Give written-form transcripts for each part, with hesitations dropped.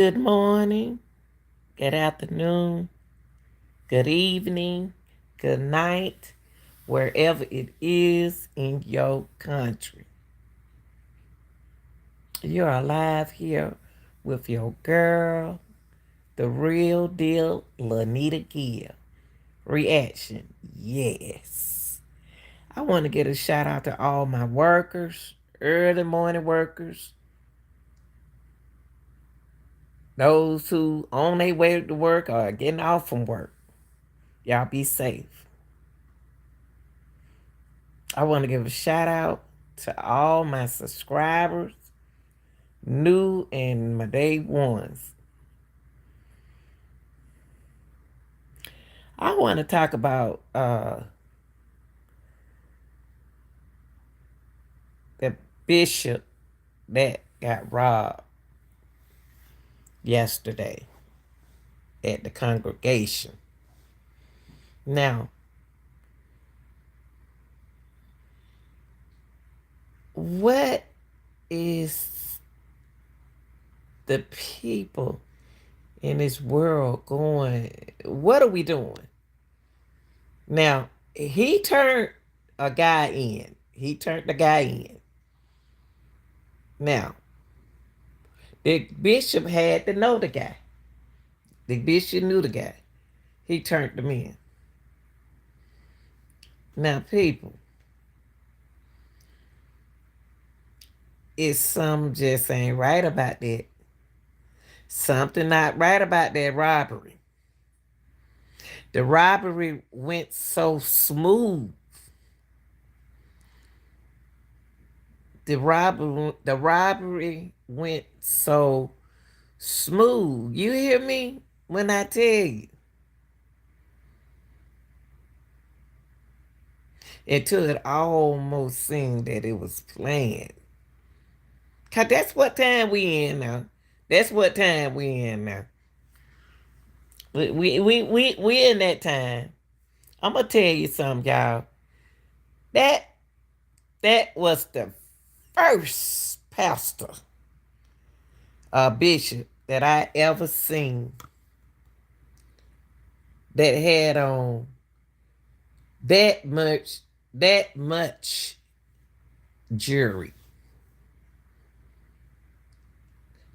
Good morning, good afternoon, good evening, good night, wherever it is in your country. You're alive here with your girl, the real deal, Lanita Gill. Reaction, yes. I want to get a shout out to all my workers, early morning workers, those who on their way to work or getting off from work. Y'all be safe. I want to give a shout out to all my subscribers, new and my day ones. I want to talk about the bishop that got robbed yesterday at the congregation. Now, what is the people in this world going? What are we doing? Now, he turned a guy in. He turned the guy in. Now, the bishop had to know the guy. The bishop knew the guy. He turned them in. Now, people, it's some just ain't right about that. Something not right about that robbery. The robbery went so smooth. The robbery went so smooth. You hear me when I tell you? Until it almost seemed that it was planned. Cause that's what time we in now. That's what time we in now. We in that time. I'm gonna tell you something, y'all. That that was the first pastor, bishop that I ever seen that had on that much jewelry.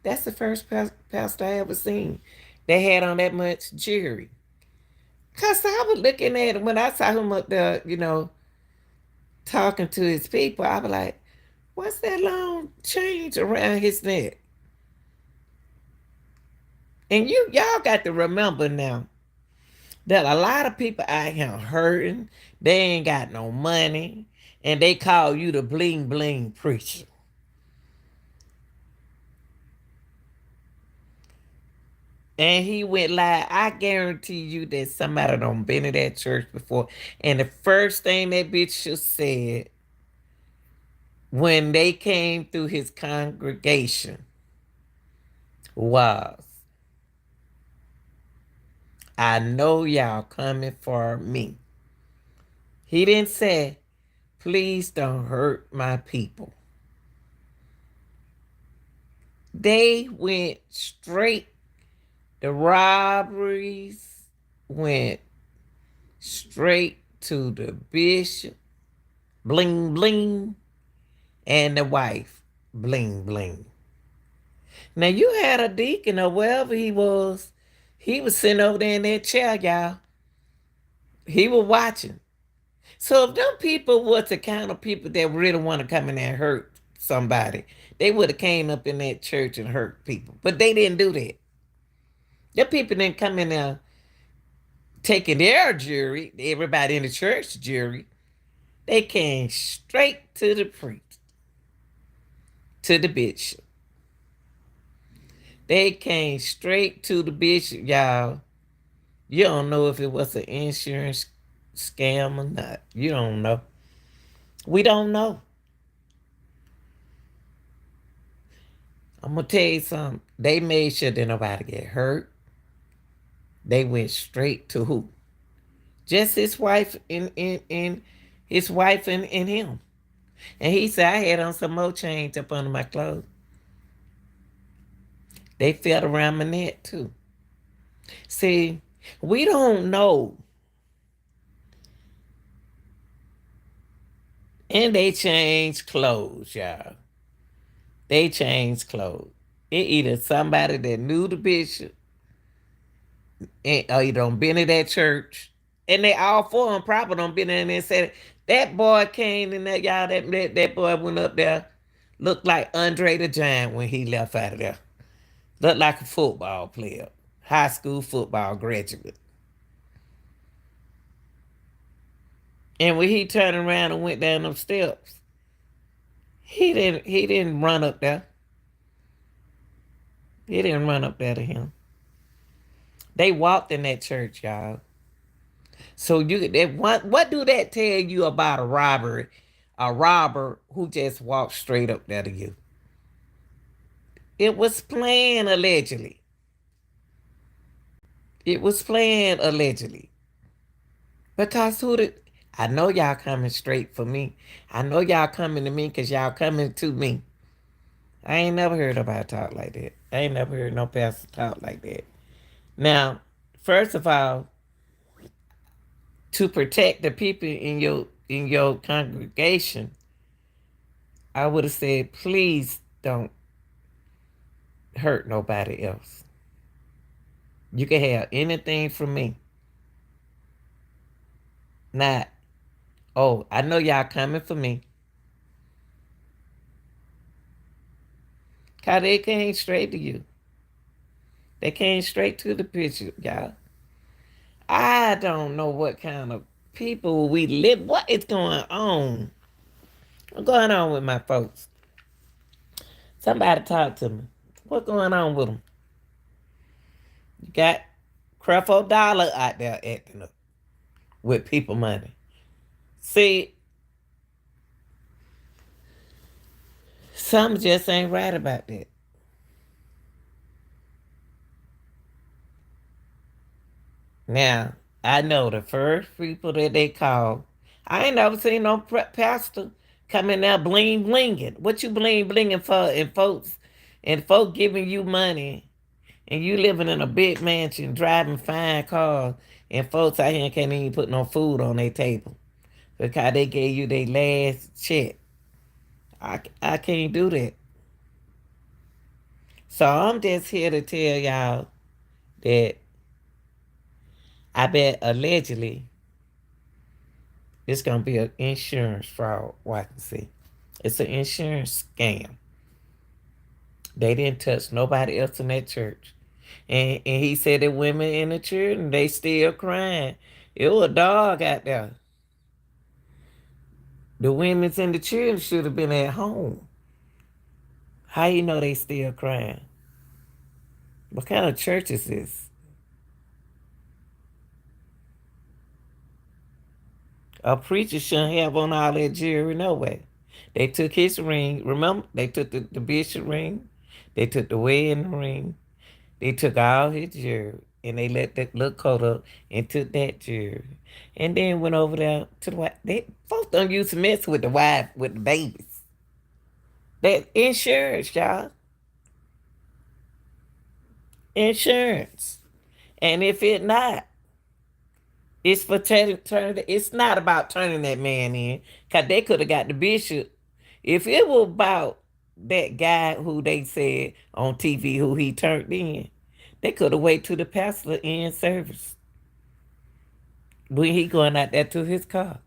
That's the first pastor I ever seen that had on that much jewelry. Cause I was looking at him when I saw him up there, talking to his people. I was like, "What's that long change around his neck?" And y'all got to remember now that a lot of people out here hurting. They ain't got no money, and they call you the bling bling preacher. And he went live. I guarantee you that somebody done been in that church before. And the first thing that bitch just said when they came through his congregation was, "I know y'all coming for me." He didn't say, "Please don't hurt my people." They went straight, the robberies went straight to the bishop, bling bling, and the wife, bling bling. Now you had a deacon or wherever he was sitting over there in that chair, y'all. He was watching. So if them people was the kind of people that really want to come in there and hurt somebody, they would have came up in that church and hurt people. But they didn't do that. The people didn't come in there taking their jury, everybody in the church jury. They came straight to the priest, to the bishop. They came straight to the bishop, y'all. You don't know if it was an insurance scam or not. You don't know. We don't know. I'm gonna tell you something. They made sure that nobody get hurt. They went straight to who? Just his wife and his wife and him. And he said, "I had on some more change up under my clothes." They felt around my neck too. See, we don't know. And they changed clothes, y'all. They changed clothes. It either somebody that knew the bishop or you don't been to that church. And they all four of them probably don't been in there and said, that boy came in that y'all, that boy went up there, looked like Andre the Giant when he left out of there. Looked like a football player, high school football graduate. And when he turned around and went down them steps, he didn't run up there. He didn't run up there to him. They walked in that church, y'all. So what do that tell you about a robbery? A robber who just walked straight up there to you. It was planned allegedly. It was planned allegedly. Because who did I know y'all coming straight for me. I know y'all coming to me because y'all coming to me. I ain't never heard nobody talk like that. I ain't never heard no pastor talk like that. Now, first of all, to protect the people in your congregation, I would have said, please don't hurt nobody else. You can have anything from me. Not, oh, I know y'all coming for me. Cause they came straight to you. They came straight to the picture, y'all. I don't know what kind of people we live. What is going on? What's going on with my folks? Somebody talk to me. What's going on with them? You got Creflo Dollar out there acting up with people money. See, something just ain't right about that. Now, I know the first people that they call, I ain't never seen no pastor come in there bling blinging. What you bling blinging for? And folks giving you money, and you living in a big mansion, driving fine cars, and folks out here can't even put no food on their table because they gave you their last check. I can't do that. So I'm just here to tell y'all that I bet allegedly it's gonna be an insurance fraud. What I can see, it's an insurance scam. They didn't touch nobody else in that church, and he said that women in the children they still crying. It was a dog out there. The women's and the children should have been at home. How you know they still crying? What kind of church is this? A preacher shouldn't have on all that jewelry no way. They took his ring. Remember, they took the bishop ring. They took the wedding ring. They took all his jewelry. And they let that little coat up and took that jewelry. And then went over there to the wife. They folks don't used to mess with the wife, with the babies. That insurance, y'all. Insurance. And if it not, it's for turning. It's not about turning that man in, cause they could have got the bishop. If it was about that guy who they said on TV who he turned in, they could have waited till the pastor in service when he going out there to his car.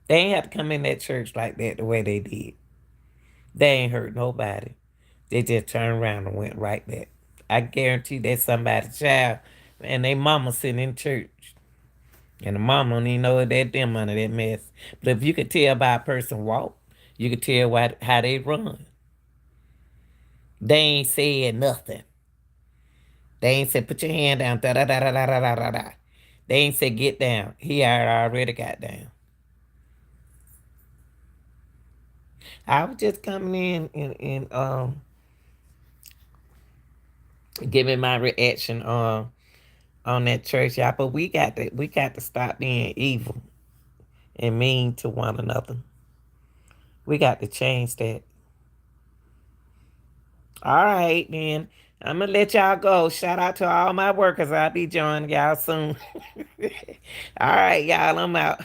They ain't have to come in that church like that the way they did. They ain't hurt nobody. They just turned around and went right back. I guarantee that's somebody's child and they mama sitting in church. And the mom don't even know that them under that mess. But if you could tell by a person walk, you could tell how they run. They ain't said nothing. They ain't said put your hand down. Da da da da da da da da. They ain't said get down. He had already got down. I was just coming in and giving my reaction on that church, y'all. But we got to stop being evil and mean to one another. We got to change that. All right, then. I'm gonna let y'all go. Shout out to all my workers. I'll be joining y'all soon. All right, y'all. I'm out.